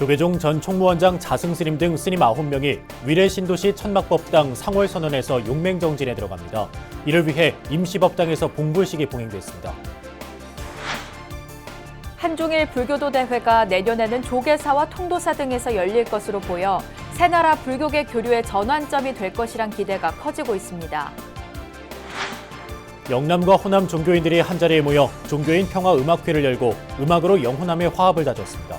조계종 전 총무원장 자승스님 등 스님 9명이 위례 신도시 천막법당 상월선언에서 용맹정진에 들어갑니다. 이를 위해 임시법당에서 봉불식이 봉행됐습니다. 한중일 불교도 대회가 내년에는 조계사와 통도사 등에서 열릴 것으로 보여 세 나라 불교계 교류의 전환점이 될 것이란 기대가 커지고 있습니다. 영남과 호남 종교인들이 한자리에 모여 종교인 평화음악회를 열고 음악으로 영호남의 화합을 다졌습니다.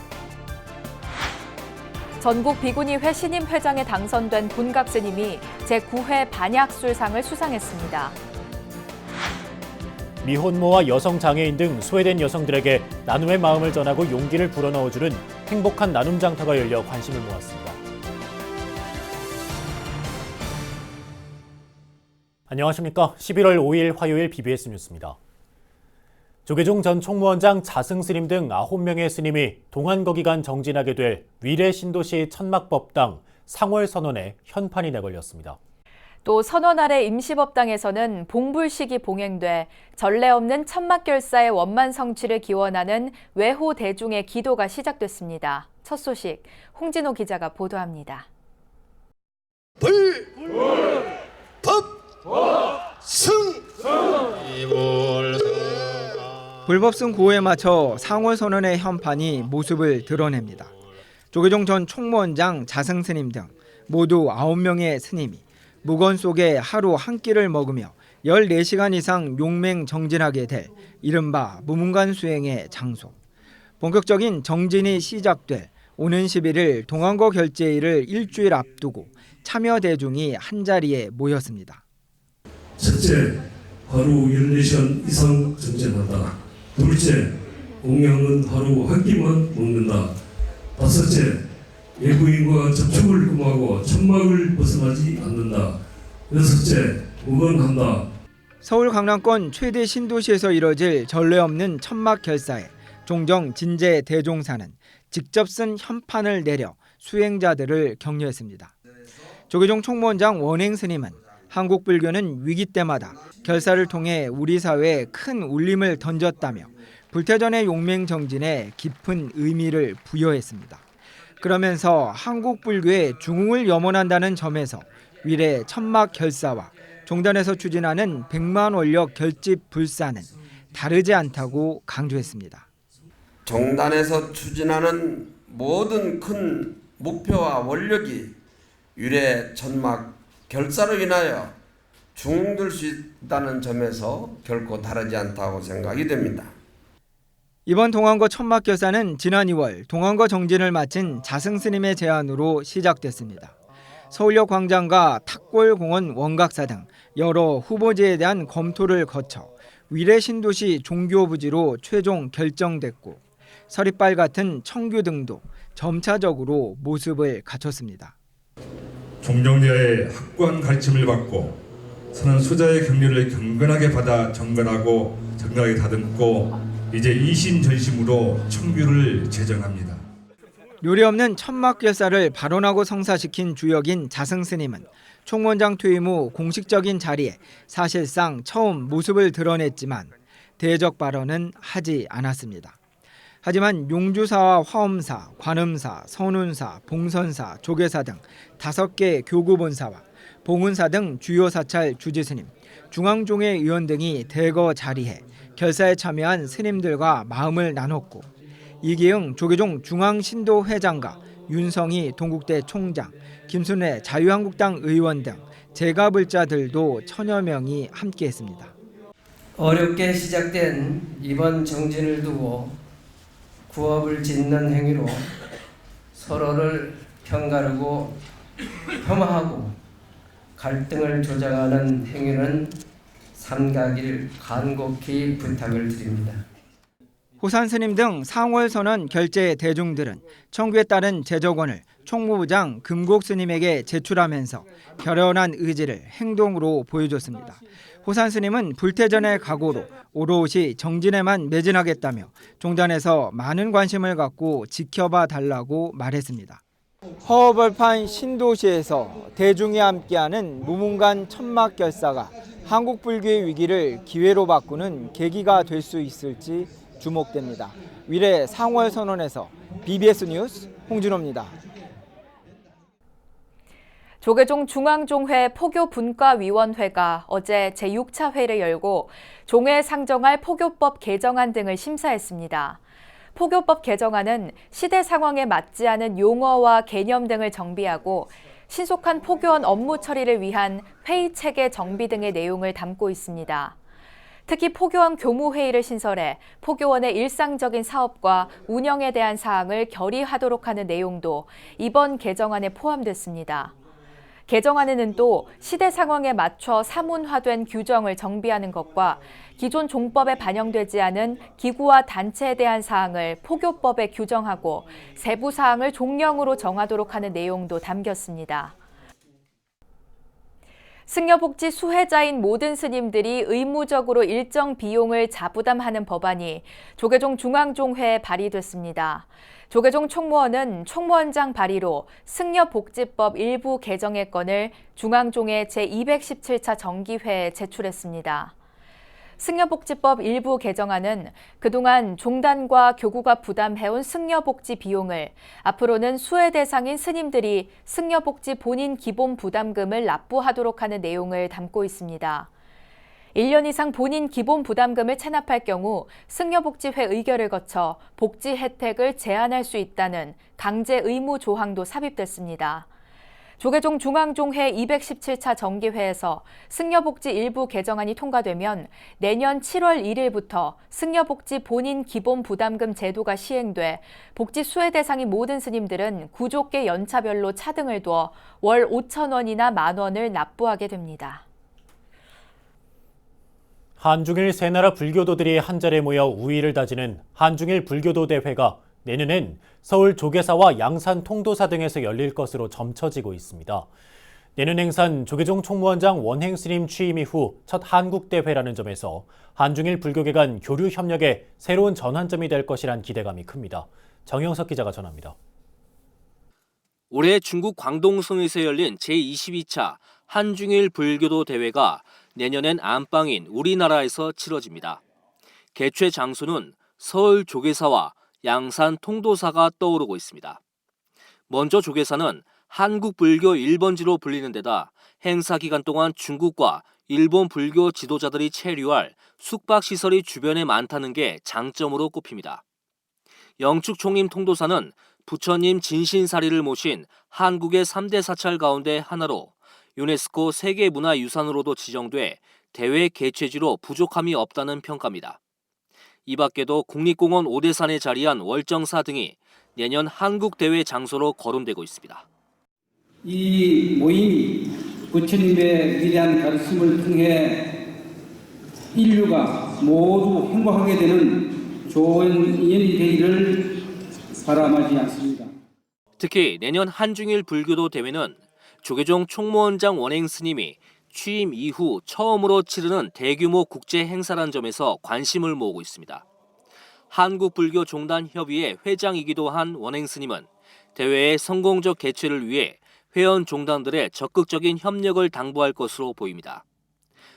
전국 비구니회 신임 회장에 당선된 본각 스님이 제9회 반약술상을 수상했습니다. 미혼모와 여성 장애인 등 소외된 여성들에게 나눔의 마음을 전하고 용기를 불어넣어주는 행복한 나눔 장터가 열려 관심을 모았습니다. 안녕하십니까. 11월 5일 화요일 BBS 뉴스입니다. 조계종 전 총무원장 자승스님 등 9명의 스님이 동안거기간 정진하게 될 위례 신도시 천막법당 상월선언에 현판이 내걸렸습니다. 또 선언 아래 임시법당에서는 봉불식이 봉행돼 전례 없는 천막결사의 원만 성취를 기원하는 외호 대중의 기도가 시작됐습니다. 첫 소식 홍진호 기자가 보도합니다. 불법승 구호에 맞춰 상월선언의 현판이 모습을 드러냅니다. 조계종 전 총무원장 자승스님 등 모두 9명의 스님이 묵원 속에 하루 한 끼를 먹으며 14시간 이상 용맹 정진하게 될 이른바 무문관 수행의 장소. 본격적인 정진이 시작될 오는 11일 동안거 결제일을 일주일 앞두고 참여 대중이 한자리에 모였습니다. 첫째, 하루 14시간 이상 정진한다. 둘째, 공양은 하루 한 끼만 먹는다. 다섯째, 외부인과 접촉을 금하고 천막을 벗어나지 않는다. 여섯째, 무건한다. 서울 강남권 최대 신도시에서 이뤄질 전례 없는 천막 결사에 종정 진제 대종사는 직접 쓴 현판을 내려 수행자들을 격려했습니다. 조계종 총무원장 원행 스님은 한국 불교는 위기 때마다 결사를 통해 우리 사회에 큰 울림을 던졌다며 불태전의 용맹 정진에 깊은 의미를 부여했습니다. 그러면서 한국 불교의 중흥을 염원한다는 점에서 위례 천막 결사와 종단에서 추진하는 100만 원력 결집 불사는 다르지 않다고 강조했습니다. 종단에서 추진하는 모든 큰 목표와 원력이 위례 천막 결사로 인하여 중흥될 수 있다는 점에서 결코 다르지 않다고 생각이 됩니다. 이번 동안거 천막 결사는 지난 2월 동안거 정진을 마친 자승스님의 제안으로 시작됐습니다. 서울역 광장과 탁골공원 원각사 등 여러 후보지에 대한 검토를 거쳐 위례 신도시 종교부지로 최종 결정됐고 서리빨 같은 청규 등도 점차적으로 모습을 갖췄습니다. 종정제의 확고한 가르침을 받고 선언 수자의 격려를 경건하게 받아 정건하고 정갈하게 다듬고 이제 이심전심으로 청규를 제정합니다. 요리없는 천막결사를 발언하고 성사시킨 주역인 자승스님은 총무원장 퇴임 후 공식적인 자리에 사실상 처음 모습을 드러냈지만 대적 발언은 하지 않았습니다. 하지만 용주사와 화엄사, 관음사, 선운사, 봉선사, 조계사 등 5개 교구본사와 봉은사 등 주요 사찰 주지스님, 중앙종회 의원 등이 대거 자리해 결사에 참여한 스님들과 마음을 나눴고 이기흥 조계종 중앙신도회장과 윤성희 동국대 총장, 김순애 자유한국당 의원 등 제가불자들도 1000여 명이 함께했습니다. 어렵게 시작된 이번 정진을 두고 구업을 짓는 행위로 서로를 편가르고 폄하하고 갈등을 조장하는 행위는 삼가길 간곡히 부탁을 드립니다. 호산 스님 등 상월선언 결제 대중들은 청구에 따른 제적원을 총무부장 금곡 스님에게 제출하면서 결연한 의지를 행동으로 보여줬습니다. 호산 스님은 불태전의 각오로 오롯이 정진에만 매진하겠다며 종단에서 많은 관심을 갖고 지켜봐 달라고 말했습니다. 허허벌판 신도시에서 대중이 함께하는 무문관 천막 결사가 한국 불교의 위기를 기회로 바꾸는 계기가 될 수 있을지 주목됩니다. 위례 상월선언에서 BBS 뉴스 홍준호입니다. 조계종 중앙종회 포교분과위원회가 어제 제6차 회의를 열고 종회에 상정할 포교법 개정안 등을 심사했습니다. 포교법 개정안은 시대 상황에 맞지 않은 용어와 개념 등을 정비하고 신속한 포교원 업무 처리를 위한 회의 체계 정비 등의 내용을 담고 있습니다. 특히 포교원 교무회의를 신설해 포교원의 일상적인 사업과 운영에 대한 사항을 결의하도록 하는 내용도 이번 개정안에 포함됐습니다. 개정안에는 또 시대 상황에 맞춰 사문화된 규정을 정비하는 것과 기존 종법에 반영되지 않은 기구와 단체에 대한 사항을 포교법에 규정하고 세부 사항을 종령으로 정하도록 하는 내용도 담겼습니다. 승려복지 수혜자인 모든 스님들이 의무적으로 일정 비용을 자부담하는 법안이 조계종 중앙종회에 발의됐습니다. 조계종 총무원은 총무원장 발의로 승려복지법 일부 개정의 건을 중앙종회 제217차 정기회에 제출했습니다. 승려복지법 일부 개정안은 그동안 종단과 교구가 부담해온 승려복지 비용을 앞으로는 수혜 대상인 스님들이 승려복지 본인 기본 부담금을 납부하도록 하는 내용을 담고 있습니다. 1년 이상 본인 기본 부담금을 체납할 경우 승려복지회 의결을 거쳐 복지 혜택을 제한할 수 있다는 강제 의무 조항도 삽입됐습니다. 조계종 중앙종회 217차 정기회에서 승려복지 일부 개정안이 통과되면 내년 7월 1일부터 승려복지 본인 기본 부담금 제도가 시행돼 복지 수혜 대상인 모든 스님들은 구족계 연차별로 차등을 두어 월 5,000원이나 10,000원을 납부하게 됩니다. 한중일 세 나라 불교도들이 한자리에 모여 우위를 다지는 한중일 불교도 대회가 내년엔 서울 조계사와 양산 통도사 등에서 열릴 것으로 점쳐지고 있습니다. 내년 행사는 조계종 총무원장 원행 스님 취임 이후 첫 한국 대회라는 점에서 한중일 불교계 간 교류 협력의 새로운 전환점이 될 것이란 기대감이 큽니다. 정영석 기자가 전합니다. 올해 중국 광동성에서 열린 제22차 한중일 불교도 대회가 내년엔 안방인 우리나라에서 치러집니다. 개최 장소는 서울 조계사와 양산 통도사가 떠오르고 있습니다. 먼저 조계사는 한국 불교 1번지로 불리는 데다 행사 기간 동안 중국과 일본 불교 지도자들이 체류할 숙박시설이 주변에 많다는 게 장점으로 꼽힙니다. 영축 총림 통도사는 부처님 진신사리를 모신 한국의 3대 사찰 가운데 하나로 유네스코 세계문화유산으로도 지정돼 대회 개최지로 부족함이 없다는 평가입니다. 이 밖에도 국립공원 오대산에 자리한 월정사 등이 내년 한국대회 장소로 거론되고 있습니다. 이 모임이 부처님의 위대한 가르침을 통해 인류가 모두 행복하게 되는 좋은 인연이 되기를 바라마지 않습니다. 특히 내년 한중일 불교도 대회는 조계종 총무원장 원행 스님이 취임 이후 처음으로 치르는 대규모 국제 행사란 점에서 관심을 모으고 있습니다. 한국불교종단협의회 회장이기도 한 원행 스님은 대회의 성공적 개최를 위해 회원 종단들의 적극적인 협력을 당부할 것으로 보입니다.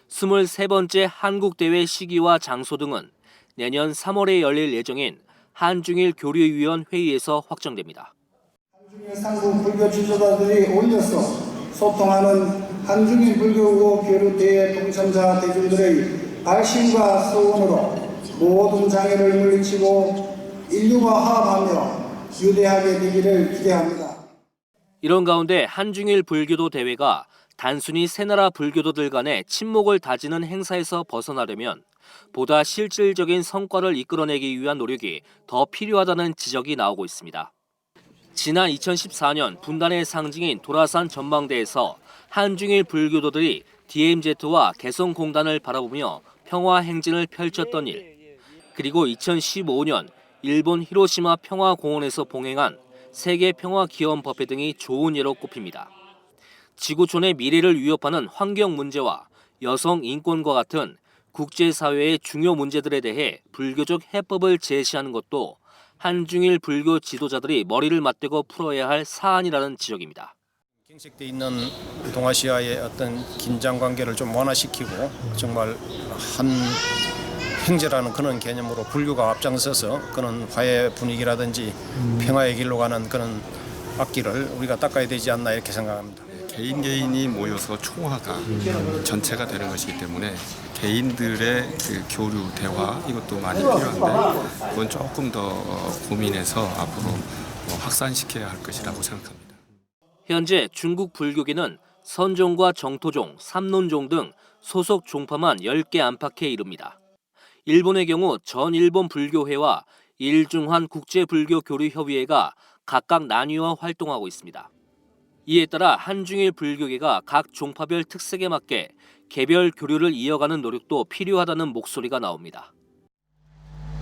23번째 한국대회 시기와 장소 등은 내년 3월에 열릴 예정인 한중일 교류위원 회의에서 확정됩니다. 한중일 상국 불교 지도자들이 올려서 소통하는 한중일 불교 교류대회 동참자 대중들의 발심과 소원으로 모든 장애를 물리치고 인류와 화합하며 유대하게 되기를 기대합니다. 이런 가운데 한중일 불교도 대회가 단순히 세 나라 불교도들 간의 친목을 다지는 행사에서 벗어나려면 보다 실질적인 성과를 이끌어내기 위한 노력이 더 필요하다는 지적이 나오고 있습니다. 지난 2014년 분단의 상징인 도라산 전망대에서 한중일 불교도들이 DMZ와 개성공단을 바라보며 평화 행진을 펼쳤던 일, 그리고 2015년 일본 히로시마 평화공원에서 봉행한 세계평화기원법회 등이 좋은 예로 꼽힙니다. 지구촌의 미래를 위협하는 환경 문제와 여성 인권과 같은 국제사회의 중요 문제들에 대해 불교적 해법을 제시하는 것도 한중일 불교 지도자들이 머리를 맞대고 풀어야 할 사안이라는 지적입니다. 경색돼 있는 동아시아의 어떤 긴장 관계를 좀 완화시키고 정말 한 행제라는 그런 개념으로 불교가 앞장서서 그런 화해 분위기라든지 평화의 길로 가는 그런 앞길을 우리가 닦아야 되지 않나 이렇게 생각합니다. 개인이 모여서 총화가 전체가 되는 것이기 때문에 개인들의 그 교류, 대화 이것도 많이 필요한데 그건 조금 더 고민해서 앞으로 확산시켜야 할 것이라고 생각합니다. 현재 중국 불교계는 선종과 정토종, 삼론종 등 소속 종파만 10개 안팎에 이릅니다. 일본의 경우 전일본 불교회와 일중한 국제불교교류협의회가 각각 나뉘어 활동하고 있습니다. 이에 따라 한중일 불교계가 각 종파별 특색에 맞게 개별 교류를 이어가는 노력도 필요하다는 목소리가 나옵니다.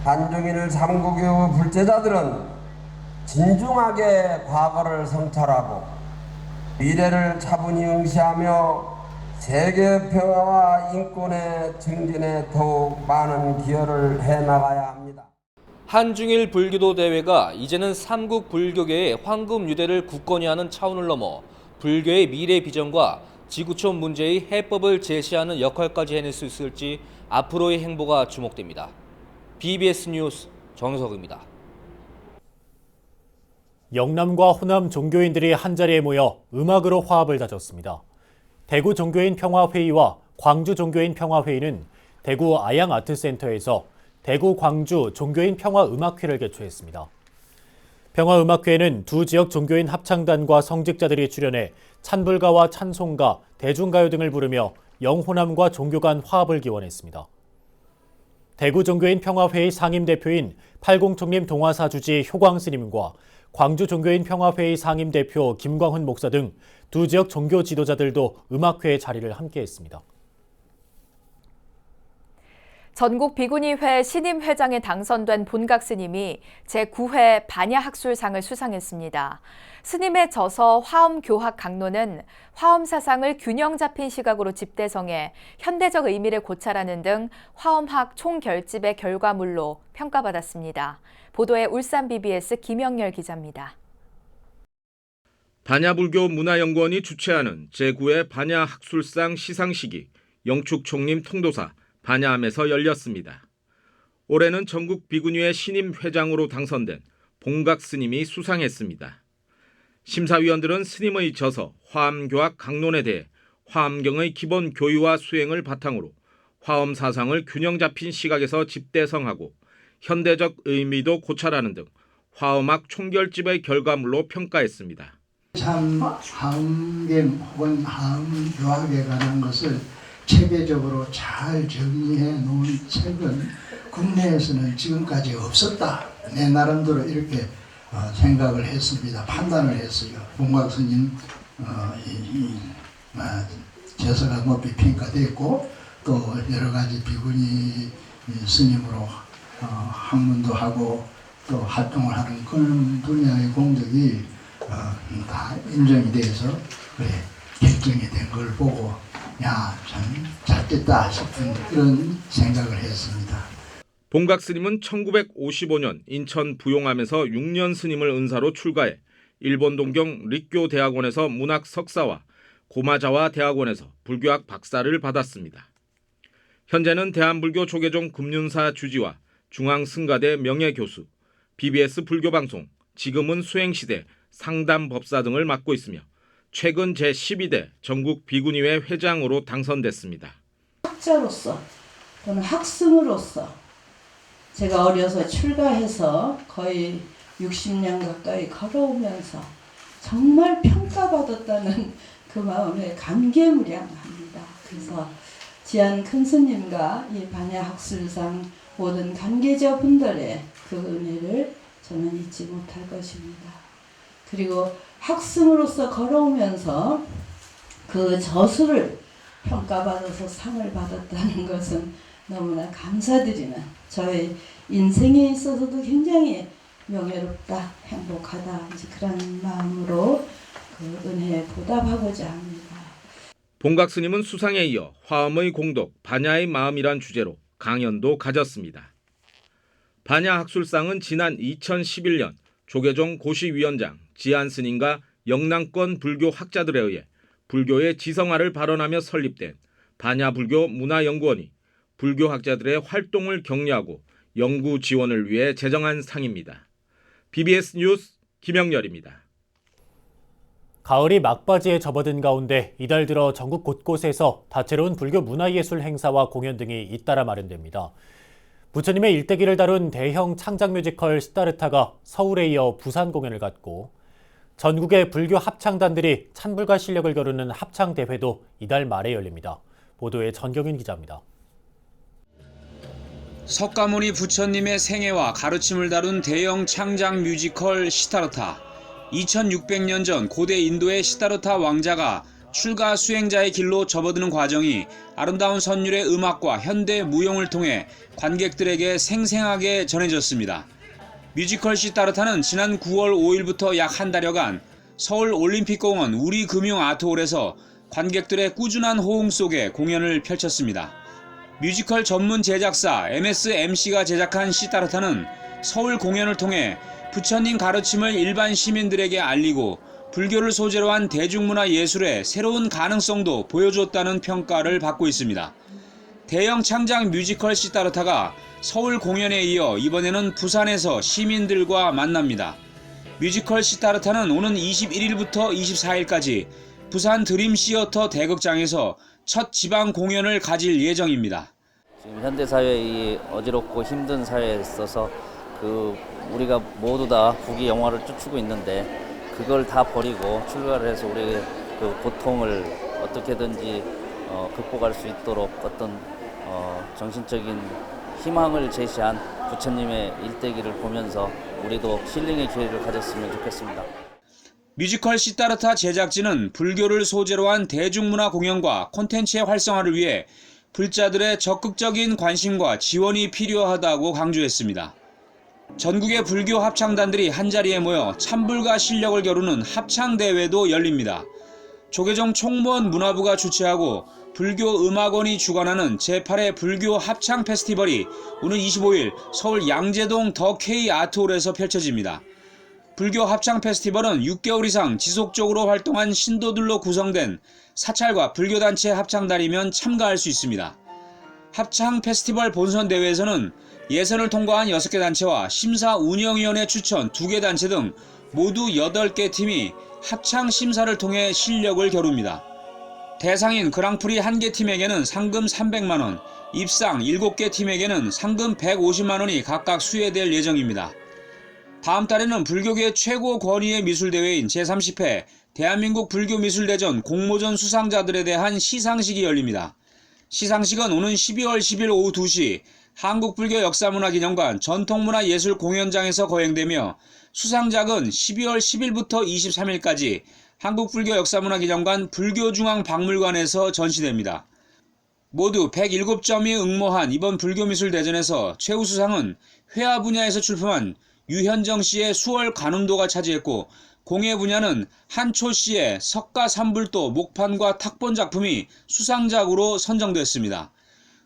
한중일 삼국의 불제자들은 진중하게 과거를 성찰하고 미래를 차분히 응시하며 세계 평화와 인권의 증진에 더욱 많은 기여를 해나가야 합니다. 한중일 불교도 대회가 이제는 삼국 불교계의 황금 유대를 굳건히 하는 차원을 넘어 불교의 미래 비전과 지구촌 문제의 해법을 제시하는 역할까지 해낼 수 있을지 앞으로의 행보가 주목됩니다. BBS 뉴스 정석입니다. 영남과 호남 종교인들이 한자리에 모여 음악으로 화합을 다졌습니다. 대구 종교인 평화회의와 광주 종교인 평화회의는 대구 아양아트센터에서 대구 광주 종교인 평화음악회를 개최했습니다. 평화음악회에는 두 지역 종교인 합창단과 성직자들이 출연해 찬불가와 찬송가, 대중가요 등을 부르며 영호남과 종교 간 화합을 기원했습니다. 대구 종교인 평화회의 상임대표인 팔공총림 동화사 주지 효광 스님과 광주 종교인 평화회의 상임대표 김광훈 목사 등 두 지역 종교 지도자들도 음악회의 자리를 함께했습니다. 전국 비구니회 신임 회장에 당선된 본각 스님이 제9회 반야학술상을 수상했습니다. 스님의 저서 화엄교학 강론은 화엄 사상을 균형 잡힌 시각으로 집대성해 현대적 의미를 고찰하는 등 화엄학 총결집의 결과물로 평가받았습니다. 보도에 울산 BBS 김영렬 기자입니다. 반야불교 문화연구원이 주최하는 제9회 반야학술상 시상식이 영축총림 통도사 반야암에서 열렸습니다. 올해는 전국 비구니회 신임 회장으로 당선된 본각 스님이 수상했습니다. 심사위원들은 스님의 저서 화엄교학 강론에 대해 화엄경의 기본 교유와 수행을 바탕으로 화엄 사상을 균형 잡힌 시각에서 집대성하고 현대적 의미도 고찰하는 등 화엄학 총결집의 결과물로 평가했습니다. 참 화엄경 혹은 화엄교학에 관한 것을 체계적으로 잘 정리해 놓은 책은 국내에서는 지금까지 없었다. 내 나름대로 이렇게 생각을 했습니다. 판단을 했어요. 본각 스님 제서가 높이 평가됐고 또 여러 가지 비구니 스님으로 학문도 하고 또 활동을 하는 그런 분야의 공덕이 다 인정이 돼서 그래 결정이 된 걸 보고 야, 참 잘됐다 싶은 그런 생각을 했습니다. 본각 스님은 1955년 인천 부용암에서 6년 스님을 은사로 출가해 일본 동경 립교대학원에서 문학 석사와 고마자와 대학원에서 불교학 박사를 받았습니다. 현재는 대한불교 조계종 금륜사 주지와 중앙승가대 명예교수, BBS 불교방송, 지금은 수행시대 상담법사 등을 맡고 있으며 최근 제12대 전국 비구니회 회장으로 당선됐습니다. 학자로서 또는 학생으로서 제가 어려서 출가해서 거의 60년 가까이 걸어오면서 정말 평가받았다는 그 마음에 감개무량합니다. 그래서 지안 큰 스님과 이 반야학술상 모든 관계자분들의 그 은혜를 저는 잊지 못할 것입니다. 그리고 학생으로서 걸어오면서 그 저수를 평가받아서 상을 받았다는 것은 너무나 감사드리는 저의 인생에 있어서도 굉장히 명예롭다, 행복하다 이제 그런 마음으로 그 은혜에 보답하고자 합니다. 본각 스님은 수상에 이어 화엄의 공덕, 반야의 마음이란 주제로 강연도 가졌습니다. 반야학술상은 지난 2011년 조계종 고시위원장 지안 스님과 영남권 불교 학자들에 의해 불교의 지성화를 발언하며 설립된 반야불교 문화연구원이 불교학자들의 활동을 격려하고 연구 지원을 위해 제정한 상입니다. BBS 뉴스 김영렬입니다. 가을이 막바지에 접어든 가운데 이달 들어 전국 곳곳에서 다채로운 불교 문화예술 행사와 공연 등이 잇따라 마련됩니다. 부처님의 일대기를 다룬 대형 창작 뮤지컬 시다르타가 서울에 이어 부산 공연을 갖고 전국의 불교 합창단들이 찬불과 실력을 겨루는 합창대회도 이달 말에 열립니다. 보도에 전경윤 기자입니다. 석가모니 부처님의 생애와 가르침을 다룬 대형 창작 뮤지컬 시다르타. 2600년 전 고대 인도의 시다르타 왕자가 출가 수행자의 길로 접어드는 과정이 아름다운 선율의 음악과 현대 무용을 통해 관객들에게 생생하게 전해졌습니다. 뮤지컬 시다르타는 지난 9월 5일부터 약 한 달여간 서울 올림픽공원 우리금융아트홀에서 관객들의 꾸준한 호응 속에 공연을 펼쳤습니다. 뮤지컬 전문 제작사 MSMC가 제작한 시다르타는 서울 공연을 통해 부처님 가르침을 일반 시민들에게 알리고 불교를 소재로 한 대중문화 예술의 새로운 가능성도 보여줬다는 평가를 받고 있습니다. 대형 창작 뮤지컬 시다르타가 서울 공연에 이어 이번에는 부산에서 시민들과 만납니다. 뮤지컬 시다르타는 오는 21일부터 24일까지 부산 드림시어터 대극장에서 첫 지방 공연을 가질 예정입니다. 지금 현대사회의 이 어지럽고 힘든 사회에 있어서 우리가 모두 다 부귀 영화를 쫓고 있는데 그걸 다 버리고 출가를 해서 우리의 그 고통을 어떻게든지 극복할 수 있도록 어떤 정신적인 희망을 제시한 부처님의 일대기를 보면서 우리도 힐링의 기회를 가졌으면 좋겠습니다. 뮤지컬 시다르타 제작진은 불교를 소재로 한 대중문화 공연과 콘텐츠의 활성화를 위해 불자들의 적극적인 관심과 지원이 필요하다고 강조했습니다. 전국의 불교 합창단들이 한자리에 모여 찬불과 실력을 겨루는 합창대회도 열립니다. 조계종 총무원 문화부가 주최하고 불교음악원이 주관하는 제8회 불교 합창 페스티벌이 오는 25일 서울 양재동 더 K 아트홀에서 펼쳐집니다. 불교 합창 페스티벌은 6개월 이상 지속적으로 활동한 신도들로 구성된 사찰과 불교단체 합창단이면 참가할 수 있습니다. 합창 페스티벌 본선 대회에서는 예선을 통과한 6개 단체와 심사 운영위원회 추천 2개 단체 등 모두 8개 팀이 합창 심사를 통해 실력을 겨룹니다. 대상인 그랑프리 1개 팀에게는 상금 300만 원, 입상 7개 팀에게는 상금 150만 원이 각각 수여될 예정입니다. 다음 달에는 불교계 최고 권위의 미술대회인 제30회 대한민국 불교미술대전 공모전 수상자들에 대한 시상식이 열립니다. 시상식은 오는 12월 10일 오후 2시 한국불교역사문화기념관 전통문화예술공연장에서 거행되며 수상작은 12월 10일부터 23일까지 한국불교역사문화기념관 불교중앙박물관에서 전시됩니다. 모두 107점이 응모한 이번 불교미술대전에서 최우수상은 회화 분야에서 출품한 유현정 씨의 수월 관음도가 차지했고 공예 분야는 한초 씨의 석가삼불도 목판과 탁본 작품이 수상작으로 선정됐습니다.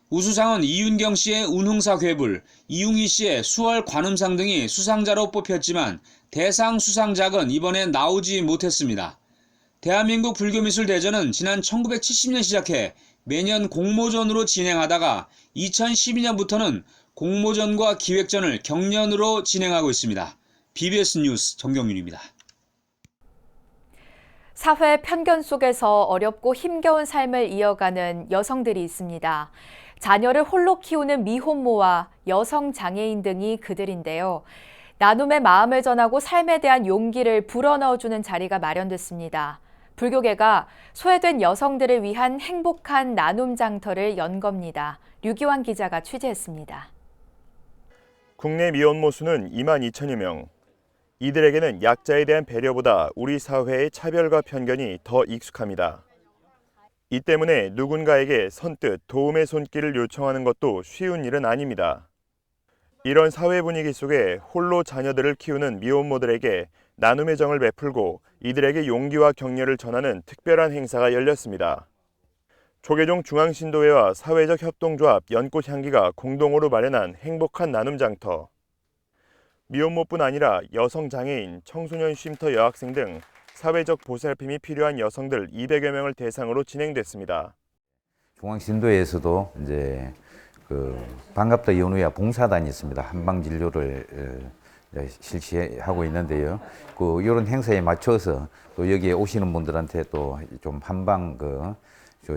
우수상은 이윤경 씨의 운흥사 괴불, 이웅희 씨의 수월 관음상 등이 수상자로 뽑혔지만 대상 수상작은 이번에 나오지 못했습니다. 대한민국 불교미술대전은 지난 1970년 시작해 매년 공모전으로 진행하다가 2012년부터는 공모전과 기획전을 경연으로 진행하고 있습니다. BBS 뉴스 정경윤입니다. 사회 편견 속에서 어렵고 힘겨운 삶을 이어가는 여성들이 있습니다. 자녀를 홀로 키우는 미혼모와 여성 장애인 등이 그들인데요. 나눔의 마음을 전하고 삶에 대한 용기를 불어넣어주는 자리가 마련됐습니다. 불교계가 소외된 여성들을 위한 행복한 나눔 장터를 연 겁니다. 류기환 기자가 취재했습니다. 국내 미혼모 수는 2만 2천여 명. 이들에게는 약자에 대한 배려보다 우리 사회의 차별과 편견이 더 익숙합니다. 이 때문에 누군가에게 선뜻 도움의 손길을 요청하는 것도 쉬운 일은 아닙니다. 이런 사회 분위기 속에 홀로 자녀들을 키우는 미혼모들에게 나눔의 정을 베풀고 이들에게 용기와 격려를 전하는 특별한 행사가 열렸습니다. 조계종 중앙신도회와 사회적 협동조합 연꽃향기가 공동으로 마련한 행복한 나눔 장터. 미혼모뿐 아니라 여성 장애인, 청소년 쉼터 여학생 등 사회적 보살핌이 필요한 여성들 200여 명을 대상으로 진행됐습니다. 중앙신도에서도 이제 반갑다 연우야 봉사단이 있습니다. 한방 진료를 실시하고 있는데요. 이런 행사에 맞춰서 또 여기에 오시는 분들한테 또 좀 한방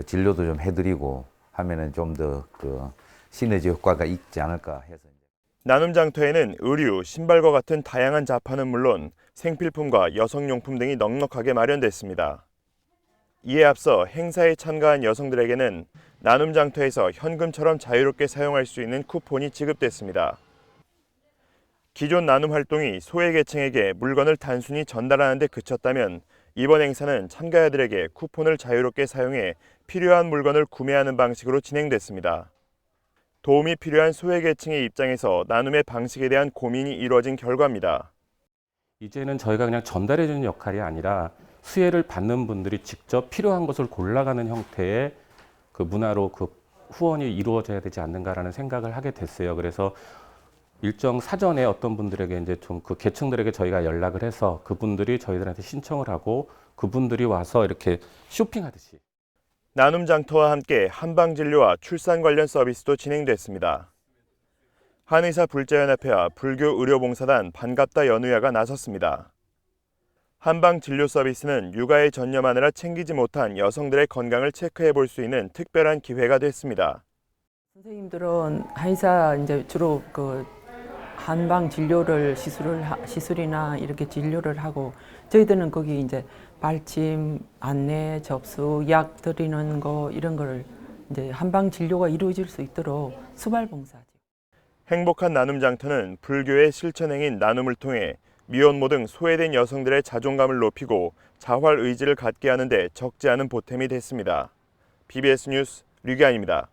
진료도 좀 해드리고 하면은 좀 더 시너지 효과가 있지 않을까 해서. 나눔 장터에는 의류, 신발과 같은 다양한 자판은 물론 생필품과 여성용품 등이 넉넉하게 마련됐습니다. 이에 앞서 행사에 참가한 여성들에게는 나눔 장터에서 현금처럼 자유롭게 사용할 수 있는 쿠폰이 지급됐습니다. 기존 나눔 활동이 소외계층에게 물건을 단순히 전달하는 데 그쳤다면 이번 행사는 참가자들에게 쿠폰을 자유롭게 사용해 필요한 물건을 구매하는 방식으로 진행됐습니다. 도움이 필요한 소외계층의 입장에서 나눔의 방식에 대한 고민이 이루어진 결과입니다. 이제는 저희가 그냥 전달해주는 역할이 아니라 수혜를 받는 분들이 직접 필요한 것을 골라가는 형태의 문화로 후원이 이루어져야 되지 않는가라는 생각을 하게 됐어요. 그래서 일정 사전에 어떤 분들에게 이제 좀 계층들에게 저희가 연락을 해서 그분들이 저희들한테 신청을 하고 그분들이 와서 이렇게 쇼핑하듯이. 나눔 장터와 함께 한방진료와 출산 관련 서비스도 진행됐습니다. 한의사 불자연합회와 불교의료봉사단 반갑다 연우야가 나섰습니다. 한방진료 서비스는 육아에 전념하느라 챙기지 못한 여성들의 건강을 체크해 볼 수 있는 특별한 기회가 됐습니다. 선생님들은 한의사 이제 주로 한방 진료를 시술이나 이렇게 진료를 하고 저희들은 거기 이제 발침, 안내, 접수, 약 드리는 거 이런 걸 이제 한방 진료가 이루어질 수 있도록 수발봉사죠. 행복한 나눔 장터는 불교의 실천행인 나눔을 통해 미혼모 등 소외된 여성들의 자존감을 높이고 자활 의지를 갖게 하는 데 적지 않은 보탬이 됐습니다. BBS 뉴스 류기환입니다.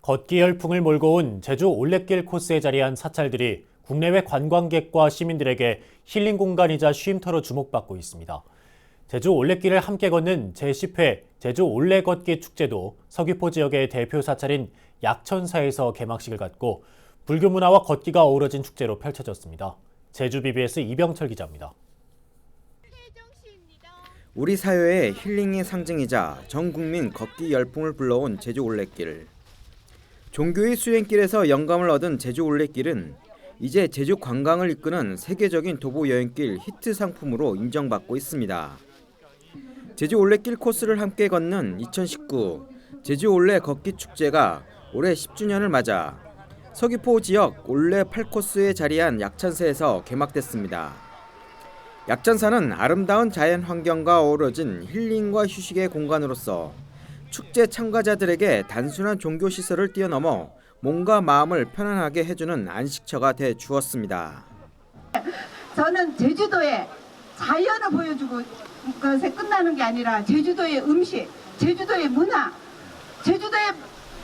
걷기 열풍을 몰고 온 제주 올레길 코스에 자리한 사찰들이 국내외 관광객과 시민들에게 힐링 공간이자 쉼터로 주목받고 있습니다. 제주 올레길을 함께 걷는 제10회 제주 올레 걷기 축제도 서귀포 지역의 대표 사찰인 약천사에서 개막식을 갖고 불교 문화와 걷기가 어우러진 축제로 펼쳐졌습니다. 제주 BBS 이병철 기자입니다. 우리 사회의 힐링의 상징이자 전 국민 걷기 열풍을 불러온 제주 올레길. 종교의 수행길에서 영감을 얻은 제주 올레길은 이제 제주 관광을 이끄는 세계적인 도보 여행길 히트 상품으로 인정받고 있습니다. 제주 올레길 코스를 함께 걷는 2019 제주 올레 걷기 축제가 올해 10주년을 맞아 서귀포 지역 올레 8코스에 자리한 약천사에서 개막됐습니다. 약천사는 아름다운 자연 환경과 어우러진 힐링과 휴식의 공간으로서 축제 참가자들에게 단순한 종교 시설을 뛰어넘어 몸과 마음을 편안하게 해주는 안식처가 돼 주었습니다. 저는 제주도의 자연을 보여주고 것에 끝나는 게 아니라 제주도의 음식, 제주도의 문화, 제주도의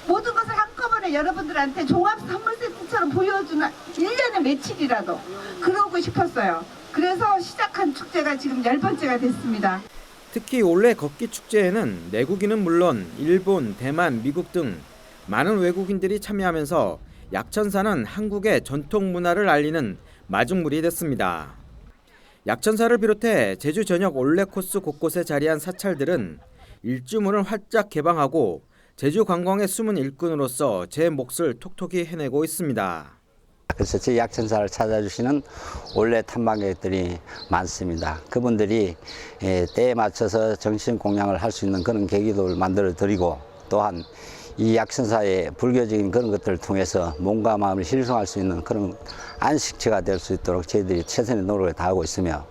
모든 것을 한꺼번에 여러분들한테 종합 선물 세트처럼 보여주는 1년에 며칠이라도 그러고 싶었어요. 그래서 시작한 축제가 지금 10번째가 됐습니다. 특히 올해 걷기 축제에는 내국인은 물론 일본, 대만, 미국 등 많은 외국인들이 참여하면서 약천사는 한국의 전통 문화를 알리는 마중물이 됐습니다. 약천사를 비롯해 제주 전역 올레 코스 곳곳에 자리한 사찰들은 일주문을 활짝 개방하고 제주 관광의 숨은 일꾼으로서 제 몫을 톡톡히 해내고 있습니다. 그래서 제 약천사를 찾아주시는 올레 탐방객들이 많습니다. 그분들이 때에 맞춰서 정신 공양을 할 수 있는 그런 계기를 만들어 드리고 또한 이 약천사의 불교적인 그런 것들을 통해서 몸과 마음을 힐링할 수 있는 그런 안식처가 될 수 있도록 저희들이 최선의 노력을 다하고 있으며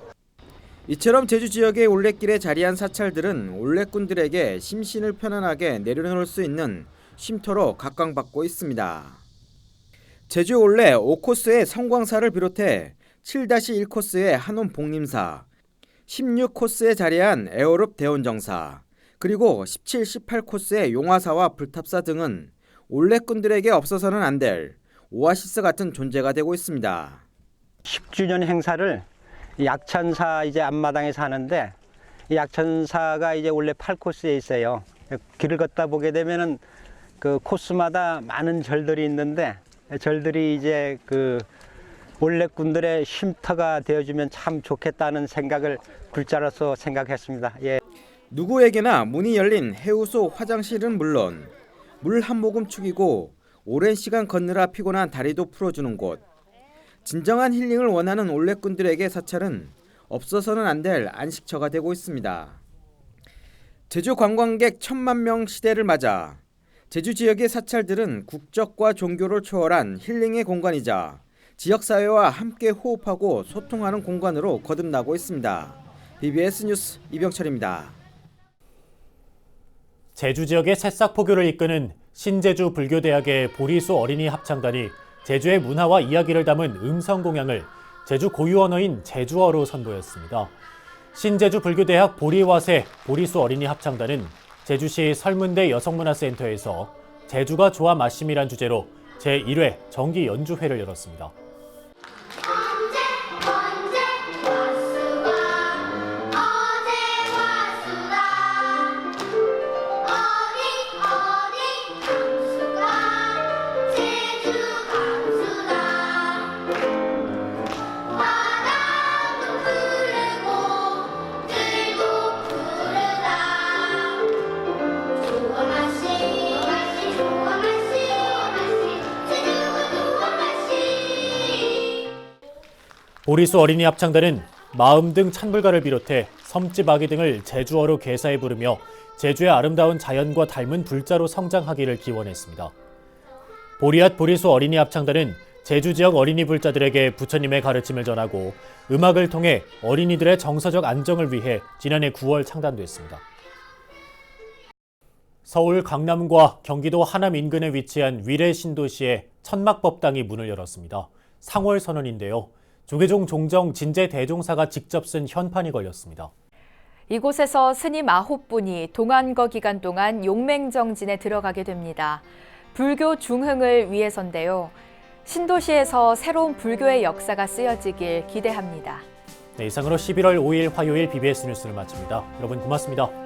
이처럼 제주 지역의 올레길에 자리한 사찰들은 올레꾼들에게 심신을 편안하게 내려놓을 수 있는 쉼터로 각광받고 있습니다. 제주 올레 5코스의 성광사를 비롯해 7-1코스의 한원 복림사, 16코스에 자리한 에어룹 대원정사, 그리고 17, 18코스의 용화사와 불탑사 등은 올레꾼들에게 없어서는 안 될 오아시스 같은 존재가 되고 있습니다. 10주년 행사를 약천사 이제 앞마당에서 하는데 이 약천사가 이제 원래 8코스에 있어요. 길을 걷다 보게 되면은 그 코스마다 많은 절들이 있는데 절들이 이제 그 올레꾼들의 쉼터가 되어주면 참 좋겠다는 생각을 불자로서 생각했습니다. 예. 누구에게나 문이 열린 해우소 화장실은 물론 물 한 모금 축이고 오랜 시간 걷느라 피곤한 다리도 풀어주는 곳. 진정한 힐링을 원하는 올레꾼들에게 사찰은 없어서는 안 될 안식처가 되고 있습니다. 제주 관광객 1000만 명 시대를 맞아 제주 지역의 사찰들은 국적과 종교를 초월한 힐링의 공간이자 지역사회와 함께 호흡하고 소통하는 공간으로 거듭나고 있습니다. BBS 뉴스 이병철입니다. 제주 지역의 새싹 포교를 이끄는 신제주 불교대학의 보리수 어린이 합창단이 제주의 문화와 이야기를 담은 음성 공양을 제주 고유 언어인 제주어로 선보였습니다. 신제주 불교대학 보리화세 보리수 어린이 합창단은 제주시 설문대 여성문화센터에서 제주가 좋아 마심이란 주제로 제1회 정기 연주회를 열었습니다. 보리수 어린이 합창단은 마음 등 찬불가를 비롯해 섬집 아기 등을 제주어로 개사해 부르며 제주의 아름다운 자연과 닮은 불자로 성장하기를 기원했습니다. 보리앗 보리수 어린이 합창단은 제주 지역 어린이 불자들에게 부처님의 가르침을 전하고 음악을 통해 어린이들의 정서적 안정을 위해 지난해 9월 창단됐습니다. 서울 강남과 경기도 하남 인근에 위치한 위례 신도시의 천막법당이 문을 열었습니다. 상월선언인데요. 조계종 종정 진제 대종사가 직접 쓴 현판이 걸렸습니다. 이곳에서 스님 9분이 동안거 기간 동안 용맹정진에 들어가게 됩니다. 불교 중흥을 위해서인데요. 신도시에서 새로운 불교의 역사가 쓰여지길 기대합니다. 네, 이상으로 11월 5일 화요일 BBS 뉴스를 마칩니다. 여러분 고맙습니다.